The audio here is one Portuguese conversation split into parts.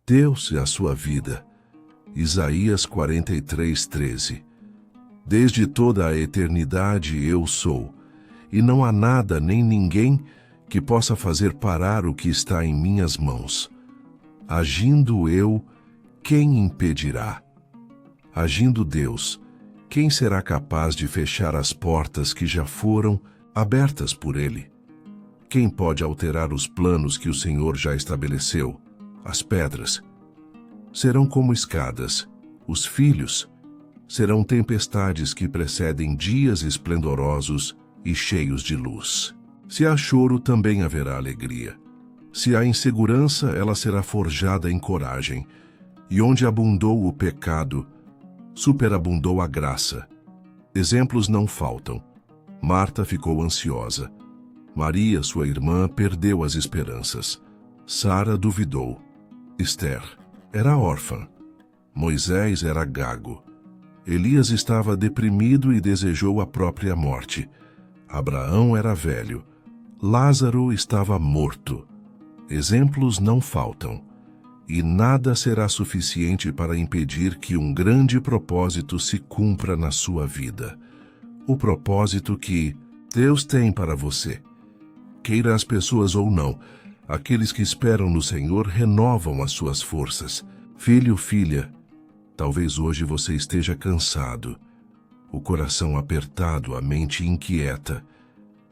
Deus é a sua vida. Isaías 43:13. Desde toda a eternidade eu sou, e não há nada nem ninguém que possa fazer parar o que está em minhas mãos. Agindo eu, quem impedirá? Agindo Deus, quem será capaz de fechar as portas que já foram abertas por Ele? Quem pode alterar os planos que o Senhor já estabeleceu? As pedras serão como escadas, os filhos serão tempestades que precedem dias esplendorosos e cheios de luz. Se há choro, também haverá alegria. Se há insegurança, ela será forjada em coragem. E onde abundou o pecado, superabundou a graça. Exemplos não faltam. Marta ficou ansiosa. Maria, sua irmã, perdeu as esperanças. Sara duvidou. Esther era órfã. Moisés era gago. Elias estava deprimido e desejou a própria morte. Abraão era velho. Lázaro estava morto. Exemplos não faltam. E nada será suficiente para impedir que um grande propósito se cumpra na sua vida. O propósito que Deus tem para você. Queira as pessoas ou não, aqueles que esperam no Senhor renovam as suas forças. Filho, filha, talvez hoje você esteja cansado, o coração apertado, a mente inquieta.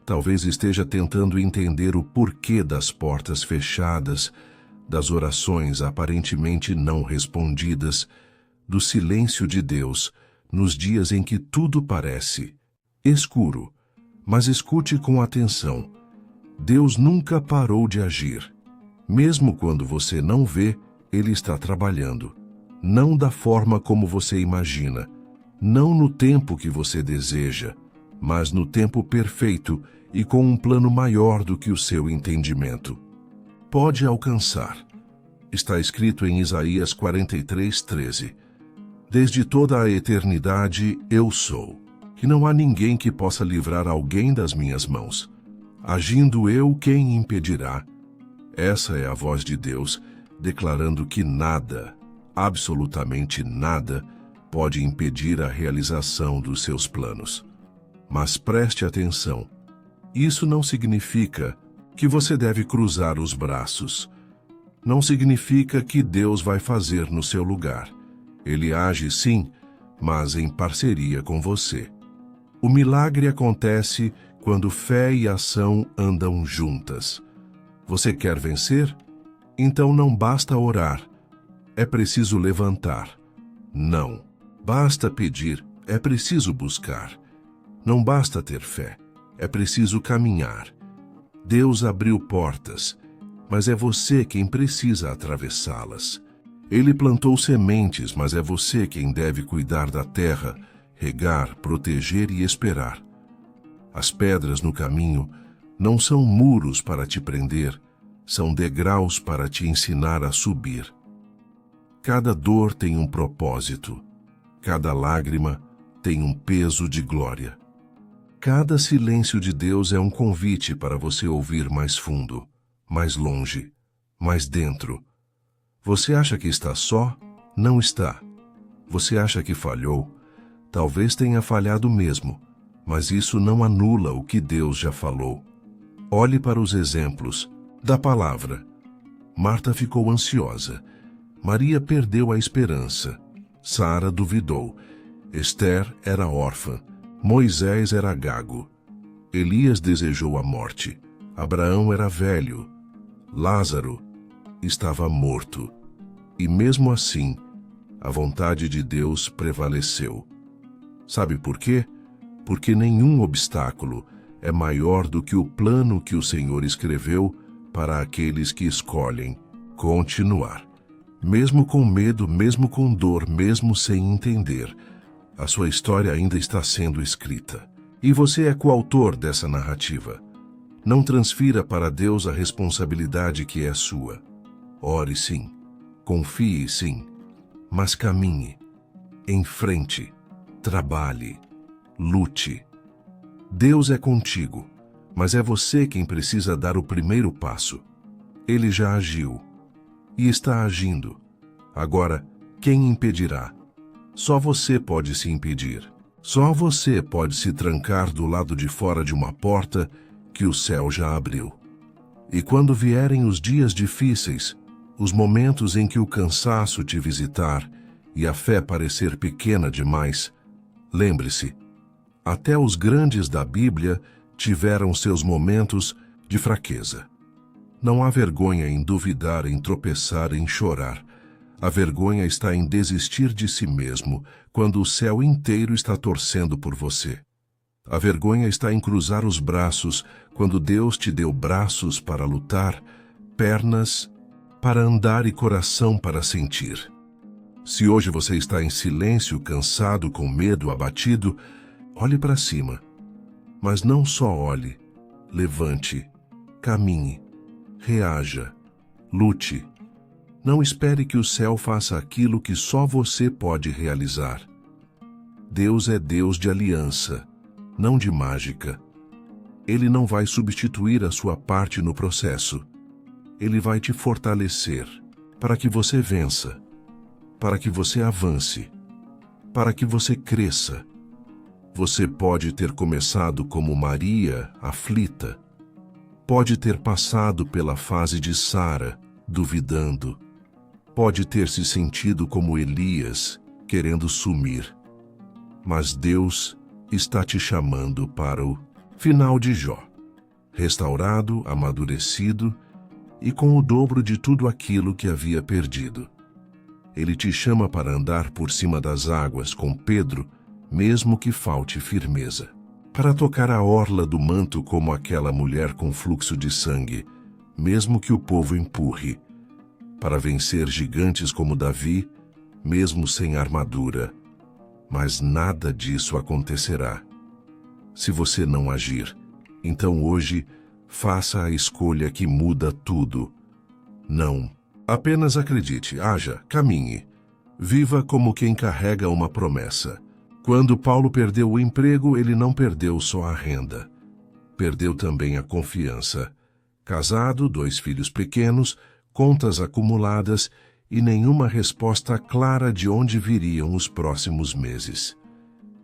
Talvez esteja tentando entender o porquê das portas fechadas, das orações aparentemente não respondidas, do silêncio de Deus nos dias em que tudo parece escuro. Mas escute com atenção. Deus nunca parou de agir. Mesmo quando você não vê, Ele está trabalhando. Não da forma como você imagina, não no tempo que você deseja, mas no tempo perfeito e com um plano maior do que o seu entendimento pode alcançar. Está escrito em Isaías 43:13. Desde toda a eternidade eu sou, e não há ninguém que possa livrar alguém das minhas mãos. Agindo eu, quem impedirá? Essa é a voz de Deus, declarando que nada, absolutamente nada, pode impedir a realização dos seus planos. Mas preste atenção. Isso não significa que você deve cruzar os braços. Não significa que Deus vai fazer no seu lugar. Ele age sim, mas em parceria com você. O milagre acontece quando fé e ação andam juntas. Você quer vencer? Então não basta orar. É preciso levantar. Não. Basta pedir. É preciso buscar. Não basta ter fé. É preciso caminhar. Deus abriu portas, mas é você quem precisa atravessá-las. Ele plantou sementes, mas é você quem deve cuidar da terra, regar, proteger e esperar. As pedras no caminho não são muros para te prender, são degraus para te ensinar a subir. Cada dor tem um propósito, cada lágrima tem um peso de glória. Cada silêncio de Deus é um convite para você ouvir mais fundo, mais longe, mais dentro. Você acha que está só? Não está. Você acha que falhou? Talvez tenha falhado mesmo, mas isso não anula o que Deus já falou. Olhe para os exemplos da palavra. Marta ficou ansiosa. Maria perdeu a esperança. Sara duvidou. Esther era órfã. Moisés era gago. Elias desejou a morte. Abraão era velho. Lázaro estava morto. E mesmo assim, a vontade de Deus prevaleceu. Sabe por quê? Porque nenhum obstáculo é maior do que o plano que o Senhor escreveu para aqueles que escolhem continuar. Mesmo com medo, mesmo com dor, mesmo sem entender, a sua história ainda está sendo escrita. E você é coautor dessa narrativa. Não transfira para Deus a responsabilidade que é sua. Ore sim, confie sim, mas caminhe, em frente, trabalhe, lute. Deus é contigo, mas é você quem precisa dar o primeiro passo. Ele já agiu e está agindo. Agora, quem impedirá? Só você pode se impedir. Só você pode se trancar do lado de fora de uma porta que o céu já abriu. E quando vierem os dias difíceis, os momentos em que o cansaço te visitar e a fé parecer pequena demais, lembre-se, até os grandes da Bíblia tiveram seus momentos de fraqueza. Não há vergonha em duvidar, em tropeçar, em chorar. A vergonha está em desistir de si mesmo quando o céu inteiro está torcendo por você. A vergonha está em cruzar os braços quando Deus te deu braços para lutar, pernas para andar e coração para sentir. Se hoje você está em silêncio, cansado, com medo, abatido, olhe para cima. Mas não só olhe, levante, caminhe, reaja, lute. Não espere que o céu faça aquilo que só você pode realizar. Deus é Deus de aliança, não de mágica. Ele não vai substituir a sua parte no processo. Ele vai te fortalecer para que você vença, para que você avance, para que você cresça. Você pode ter começado como Maria, aflita. Pode ter passado pela fase de Sara, duvidando. Pode ter se sentido como Elias, querendo sumir. Mas Deus está te chamando para o final de Jó, restaurado, amadurecido e com o dobro de tudo aquilo que havia perdido. Ele te chama para andar por cima das águas com Pedro, mesmo que falte firmeza. Para tocar a orla do manto como aquela mulher com fluxo de sangue, mesmo que o povo empurre. Para vencer gigantes como Davi, mesmo sem armadura. Mas nada disso acontecerá se você não agir. Então hoje, faça a escolha que muda tudo. Não. Apenas acredite, haja, caminhe. Viva como quem carrega uma promessa. Quando Paulo perdeu o emprego, ele não perdeu só a renda. Perdeu também a confiança. Casado, 2 filhos pequenos, contas acumuladas e nenhuma resposta clara de onde viriam os próximos meses.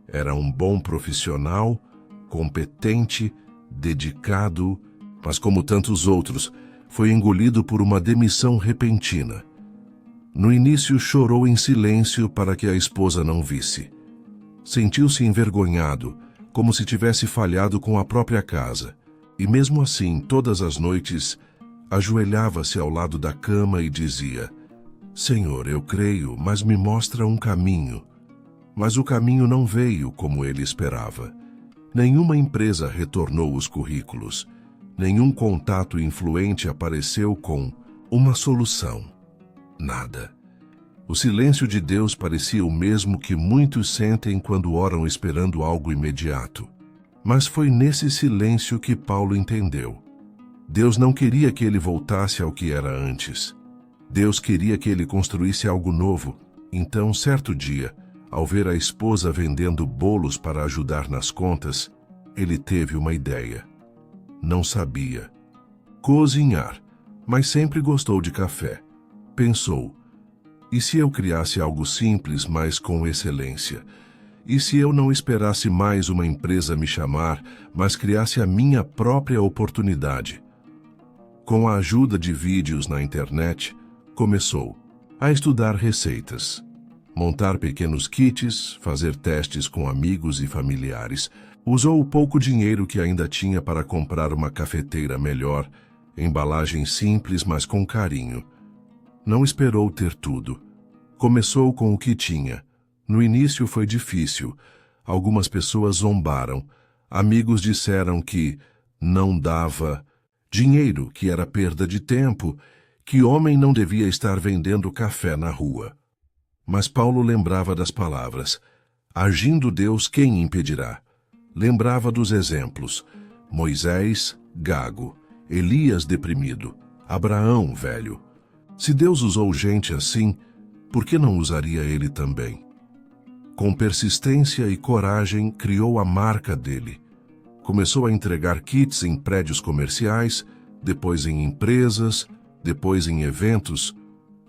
Era um bom profissional, competente, dedicado, mas como tantos outros, foi engolido por uma demissão repentina. No início chorou em silêncio para que a esposa não visse. Sentiu-se envergonhado, como se tivesse falhado com a própria casa, e mesmo assim, todas as noites, ajoelhava-se ao lado da cama e dizia: Senhor, eu creio, mas me mostra um caminho. Mas o caminho não veio como ele esperava. Nenhuma empresa retornou os currículos. Nenhum contato influente apareceu com uma solução. Nada. O silêncio de Deus parecia o mesmo que muitos sentem quando oram esperando algo imediato. Mas foi nesse silêncio que Paulo entendeu. Deus não queria que ele voltasse ao que era antes. Deus queria que ele construísse algo novo. Então, certo dia, ao ver a esposa vendendo bolos para ajudar nas contas, ele teve uma ideia. Não sabia cozinhar, mas sempre gostou de café. Pensou: e se eu criasse algo simples, mas com excelência? E se eu não esperasse mais uma empresa me chamar, mas criasse a minha própria oportunidade? Com a ajuda de vídeos na internet, começou a estudar receitas, montar pequenos kits, fazer testes com amigos e familiares. Usou o pouco dinheiro que ainda tinha para comprar uma cafeteira melhor, embalagem simples, mas com carinho. Não esperou ter tudo. Começou com o que tinha. No início foi difícil. Algumas pessoas zombaram. Amigos disseram que não dava dinheiro, que era perda de tempo, que homem não devia estar vendendo café na rua. Mas Paulo lembrava das palavras: agindo Deus, quem impedirá? Lembrava dos exemplos: Moisés, gago; Elias, deprimido; Abraão, velho. Se Deus usou gente assim, por que não usaria ele também? Com persistência e coragem, criou a marca dele. Começou a entregar kits em prédios comerciais, depois em empresas, depois em eventos.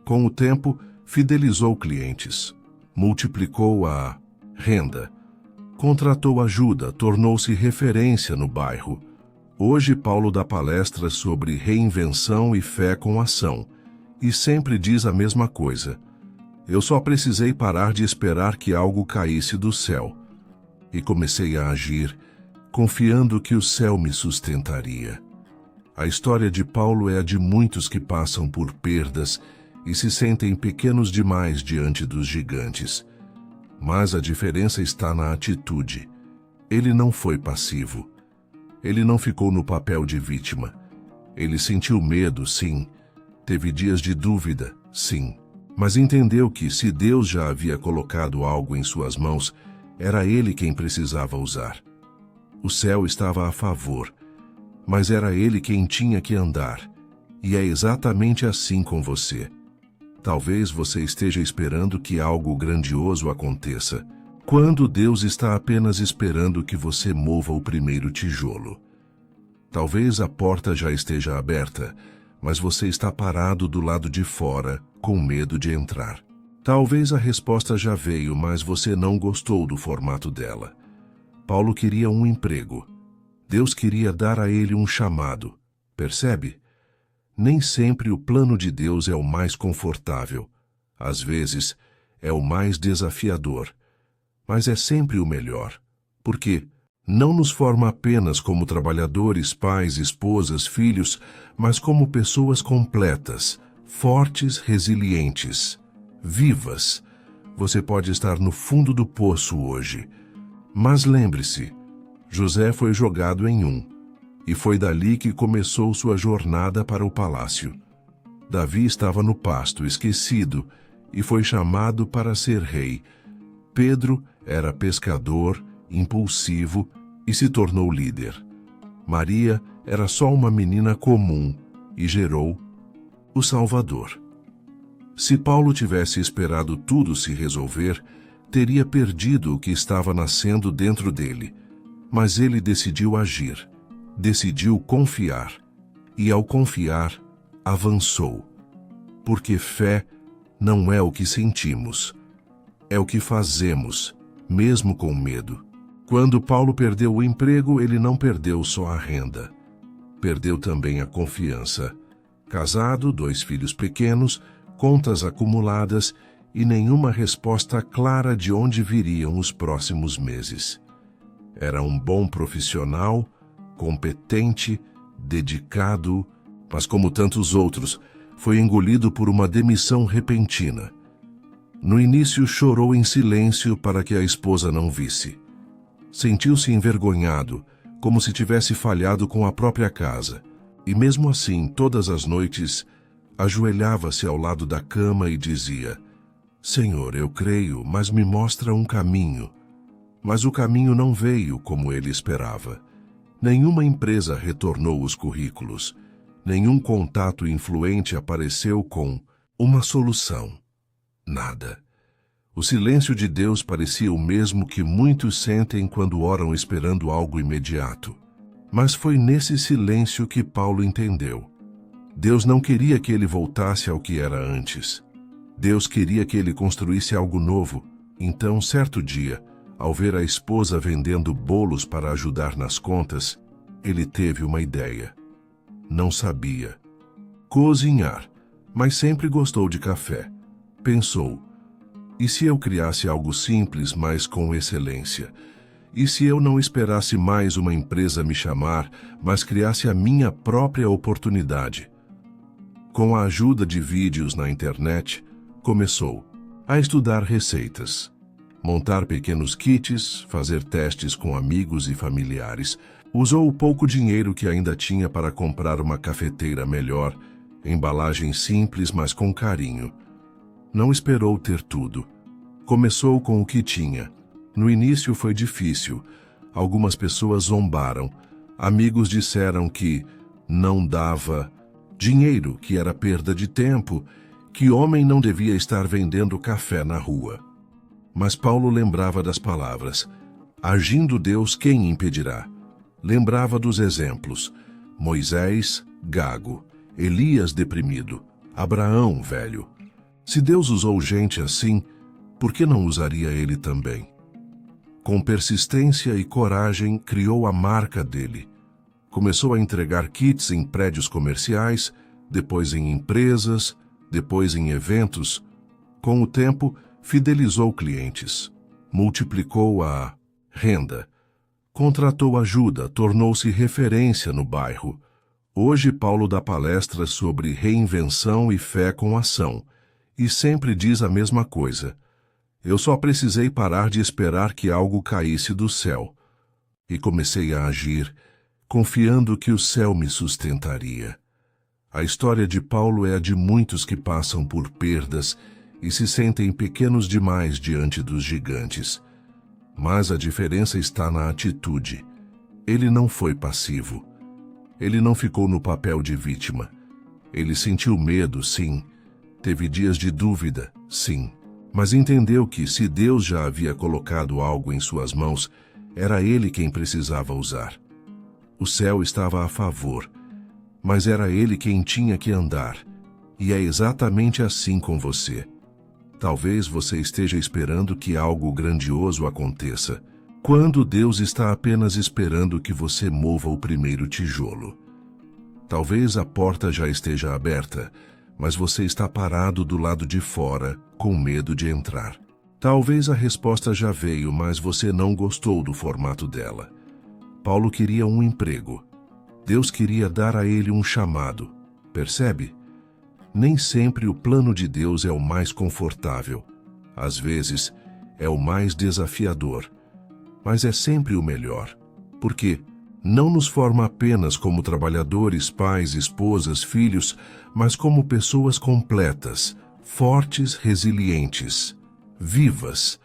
Com o tempo, fidelizou clientes, multiplicou a renda, contratou ajuda, tornou-se referência no bairro. Hoje Paulo dá palestras sobre reinvenção e fé com ação, e sempre diz a mesma coisa. Eu só precisei parar de esperar que algo caísse do céu, e comecei a agir, confiando que o céu me sustentaria. A história de Paulo é a de muitos que passam por perdas e se sentem pequenos demais diante dos gigantes. Mas a diferença está na atitude. Ele não foi passivo. Ele não ficou no papel de vítima. Ele sentiu medo, sim. Teve dias de dúvida, sim. Mas entendeu que, se Deus já havia colocado algo em suas mãos, era ele quem precisava usar. O céu estava a favor, mas era ele quem tinha que andar. E é exatamente assim com você. Talvez você esteja esperando que algo grandioso aconteça, quando Deus está apenas esperando que você mova o primeiro tijolo. Talvez a porta já esteja aberta, mas você está parado do lado de fora, com medo de entrar. Talvez a resposta já veio, mas você não gostou do formato dela. Paulo queria um emprego. Deus queria dar a ele um chamado. Percebe? Nem sempre o plano de Deus é o mais confortável. Às vezes, é o mais desafiador. Mas é sempre o melhor. Porque não nos forma apenas como trabalhadores, pais, esposas, filhos, mas como pessoas completas, fortes, resilientes, vivas. Você pode estar no fundo do poço hoje. Mas lembre-se, José foi jogado em e foi dali que começou sua jornada para o palácio. Davi estava no pasto, esquecido, e foi chamado para ser rei. Pedro era pescador, impulsivo, e se tornou líder. Maria era só uma menina comum e gerou o Salvador. Se Paulo tivesse esperado tudo se resolver, teria perdido o que estava nascendo dentro dele. Mas ele decidiu agir, decidiu confiar, e ao confiar, avançou. Porque fé não é o que sentimos, é o que fazemos, mesmo com medo. Quando Paulo perdeu o emprego, ele não perdeu só a renda. Perdeu também a confiança. Casado, 2 filhos pequenos, contas acumuladas e nenhuma resposta clara de onde viriam os próximos meses. Era um bom profissional, competente, dedicado, mas como tantos outros, foi engolido por uma demissão repentina. No início chorou em silêncio para que a esposa não visse. Sentiu-se envergonhado, como se tivesse falhado com a própria casa, e mesmo assim, todas as noites, ajoelhava-se ao lado da cama e dizia: Senhor, eu creio, mas me mostra um caminho. Mas o caminho não veio como ele esperava. Nenhuma empresa retornou os currículos. Nenhum contato influente apareceu com uma solução. Nada. O silêncio de Deus parecia o mesmo que muitos sentem quando oram esperando algo imediato. Mas foi nesse silêncio que Paulo entendeu. Deus não queria que ele voltasse ao que era antes. Deus queria que ele construísse algo novo. Então, certo dia, ao ver a esposa vendendo bolos para ajudar nas contas, ele teve uma ideia. Não sabia cozinhar, mas sempre gostou de café. Pensou: e se eu criasse algo simples, mas com excelência? E se eu não esperasse mais uma empresa me chamar, mas criasse a minha própria oportunidade? Com a ajuda de vídeos na internet, começou a estudar receitas, montar pequenos kits, fazer testes com amigos e familiares. Usou o pouco dinheiro que ainda tinha para comprar uma cafeteira melhor, embalagem simples, mas com carinho. Não esperou ter tudo. Começou com o que tinha. No início foi difícil. Algumas pessoas zombaram. Amigos disseram que não dava dinheiro, que era perda de tempo, que homem não devia estar vendendo café na rua. Mas Paulo lembrava das palavras: agindo Deus, quem impedirá? Lembrava dos exemplos: Moisés, gago; Elias, deprimido; Abraão, velho. Se Deus usou gente assim, por que não usaria ele também? Com persistência e coragem, criou a marca dele. Começou a entregar kits em prédios comerciais, depois em empresas, depois em eventos. Com o tempo, fidelizou clientes, multiplicou a renda, contratou ajuda, tornou-se referência no bairro. Hoje, Paulo dá palestras sobre reinvenção e fé com ação, e sempre diz a mesma coisa. Eu só precisei parar de esperar que algo caísse do céu. E comecei a agir, confiando que o céu me sustentaria. A história de Paulo é a de muitos que passam por perdas e se sentem pequenos demais diante dos gigantes. Mas a diferença está na atitude. Ele não foi passivo. Ele não ficou no papel de vítima. Ele sentiu medo, sim. Teve dias de dúvida, sim. Mas entendeu que, se Deus já havia colocado algo em suas mãos, era ele quem precisava usar. O céu estava a favor, mas era ele quem tinha que andar. E é exatamente assim com você. Talvez você esteja esperando que algo grandioso aconteça, quando Deus está apenas esperando que você mova o primeiro tijolo. Talvez a porta já esteja aberta, mas você está parado do lado de fora, com medo de entrar. Talvez a resposta já veio, mas você não gostou do formato dela. Paulo queria um emprego. Deus queria dar a ele um chamado. Percebe? Nem sempre o plano de Deus é o mais confortável. Às vezes, é o mais desafiador. Mas é sempre o melhor. Porque não nos forma apenas como trabalhadores, pais, esposas, filhos, mas como pessoas completas, fortes, resilientes, vivas.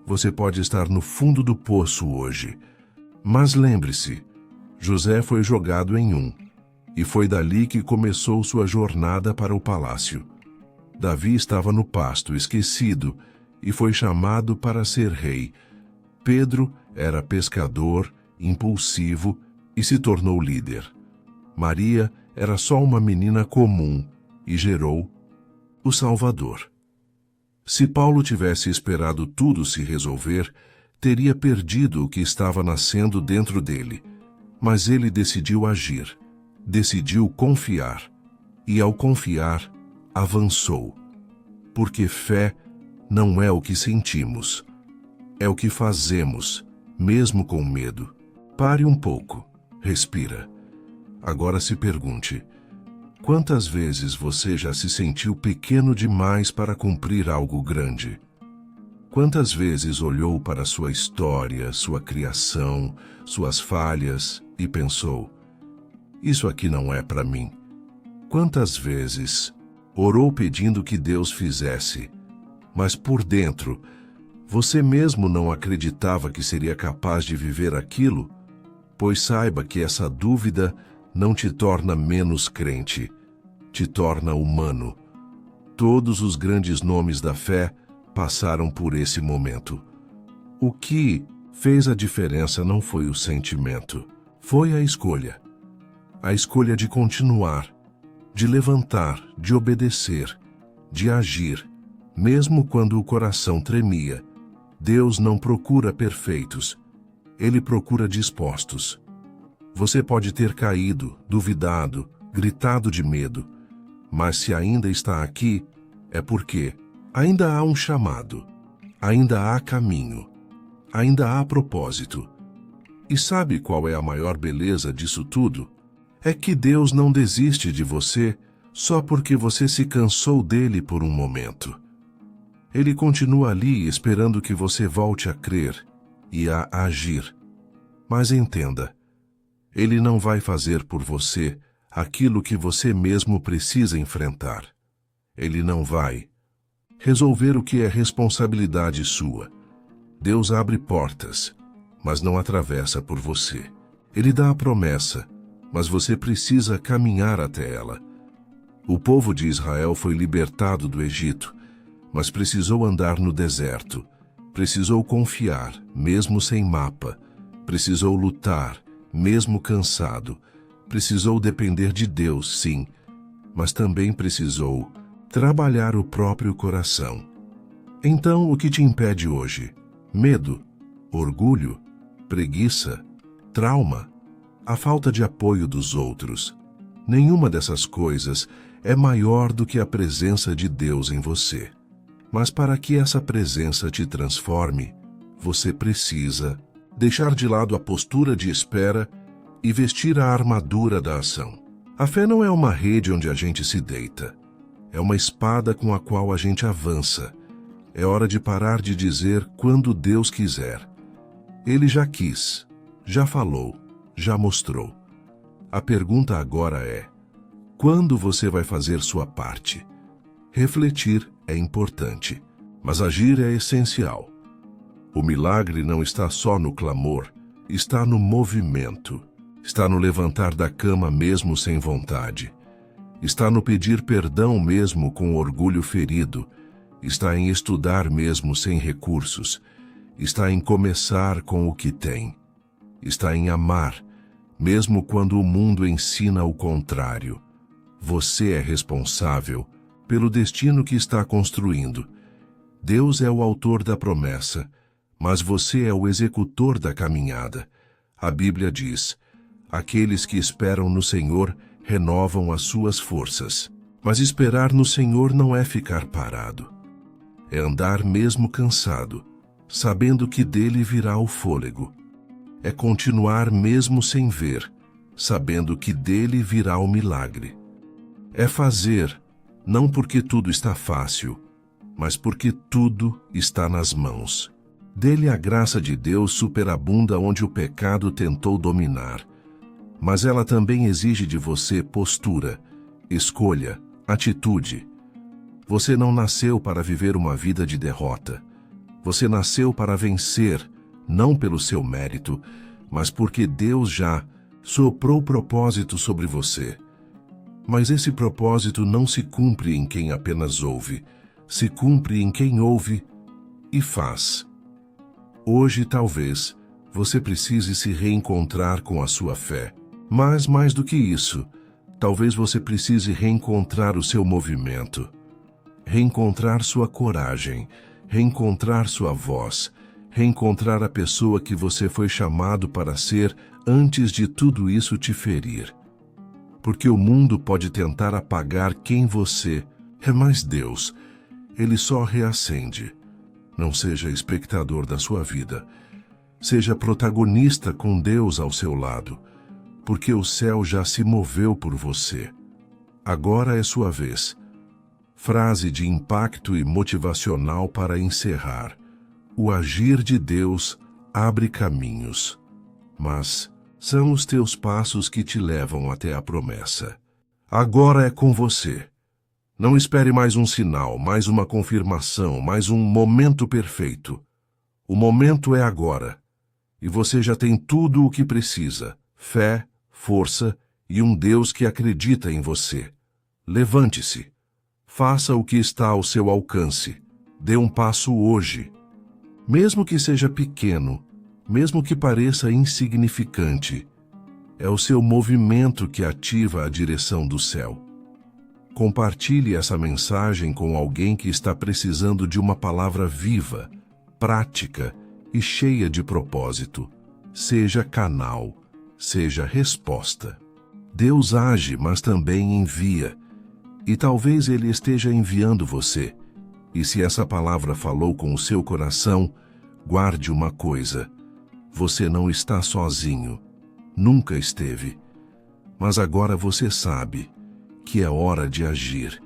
Você pode estar no fundo do poço hoje. Mas lembre-se, José foi jogado em e foi dali que começou sua jornada para o palácio. Davi estava no pasto, esquecido, e foi chamado para ser rei. Pedro era pescador, impulsivo, e se tornou líder. Maria era só uma menina comum e gerou o Salvador. Se Paulo tivesse esperado tudo se resolver, teria perdido o que estava nascendo dentro dele. Mas ele decidiu agir, decidiu confiar, e ao confiar, avançou. Porque fé não é o que sentimos, é o que fazemos, mesmo com medo. Pare um pouco, respira. Agora se pergunte, quantas vezes você já se sentiu pequeno demais para cumprir algo grande? Quantas vezes olhou para sua história, sua criação, suas falhas e pensou, isso aqui não é para mim? Quantas vezes orou pedindo que Deus fizesse, mas por dentro, você mesmo não acreditava que seria capaz de viver aquilo? Pois saiba que essa dúvida não te torna menos crente, te torna humano. Todos os grandes nomes da fé passaram por esse momento. O que fez a diferença não foi o sentimento, foi a escolha. A escolha de continuar, de levantar, de obedecer, de agir, mesmo quando o coração tremia. Deus não procura perfeitos, Ele procura dispostos. Você pode ter caído, duvidado, gritado de medo, mas se ainda está aqui, é porque ainda há um chamado, ainda há caminho, ainda há propósito. E sabe qual é a maior beleza disso tudo? É que Deus não desiste de você só porque você se cansou dele por um momento. Ele continua ali esperando que você volte a crer e a agir. Mas entenda, Ele não vai fazer por você aquilo que você mesmo precisa enfrentar. Ele não vai resolver o que é responsabilidade sua. Deus abre portas, mas não atravessa por você. Ele dá a promessa, mas você precisa caminhar até ela. O povo de Israel foi libertado do Egito, mas precisou andar no deserto. Precisou confiar, mesmo sem mapa. Precisou lutar, mesmo cansado. Precisou depender de Deus, sim, mas também precisou trabalhar o próprio coração. Então, o que te impede hoje? Medo, orgulho, preguiça, trauma, a falta de apoio dos outros. Nenhuma dessas coisas é maior do que a presença de Deus em você. Mas para que essa presença te transforme, você precisa deixar de lado a postura de espera e vestir a armadura da ação. A fé não é uma rede onde a gente se deita. É uma espada com a qual a gente avança. É hora de parar de dizer quando Deus quiser. Ele já quis, já falou, já mostrou. A pergunta agora é: quando você vai fazer sua parte? Refletir é importante, mas agir é essencial. O milagre não está só no clamor, está no movimento. Está no levantar da cama mesmo sem vontade. Está no pedir perdão mesmo com orgulho ferido. Está em estudar mesmo sem recursos. Está em começar com o que tem. Está em amar, mesmo quando o mundo ensina o contrário. Você é responsável pelo destino que está construindo. Deus é o autor da promessa, mas você é o executor da caminhada. A Bíblia diz: aqueles que esperam no Senhor renovam as suas forças. Mas esperar no Senhor não é ficar parado. É andar mesmo cansado, sabendo que dele virá o fôlego. É continuar mesmo sem ver, sabendo que dele virá o milagre. É fazer, não porque tudo está fácil, mas porque tudo está nas mãos. Dele a graça de Deus superabunda onde o pecado tentou dominar. Mas ela também exige de você postura, escolha, atitude. Você não nasceu para viver uma vida de derrota. Você nasceu para vencer, não pelo seu mérito, mas porque Deus já soprou propósito sobre você. Mas esse propósito não se cumpre em quem apenas ouve, se cumpre em quem ouve e faz. Hoje, talvez, você precise se reencontrar com a sua fé. Mas, mais do que isso, talvez você precise reencontrar o seu movimento, reencontrar sua coragem, reencontrar sua voz, reencontrar a pessoa que você foi chamado para ser antes de tudo isso te ferir. Porque o mundo pode tentar apagar quem você é, mas Deus, Ele só reacende. Não seja espectador da sua vida. Seja protagonista com Deus ao seu lado, porque o céu já se moveu por você. Agora é sua vez. Frase de impacto e motivacional para encerrar. O agir de Deus abre caminhos, mas são os teus passos que te levam até a promessa. Agora é com você. Não espere mais um sinal, mais uma confirmação, mais um momento perfeito. O momento é agora, e você já tem tudo o que precisa: fé, força e um Deus que acredita em você. Levante-se. Faça o que está ao seu alcance. Dê um passo hoje. Mesmo que seja pequeno, mesmo que pareça insignificante, é o seu movimento que ativa a direção do céu. Compartilhe essa mensagem com alguém que está precisando de uma palavra viva, prática e cheia de propósito. Seja canal. Seja resposta. Deus age, mas também envia. E talvez Ele esteja enviando você. E se essa palavra falou com o seu coração, guarde uma coisa: você não está sozinho. Nunca esteve. Mas agora você sabe que é hora de agir.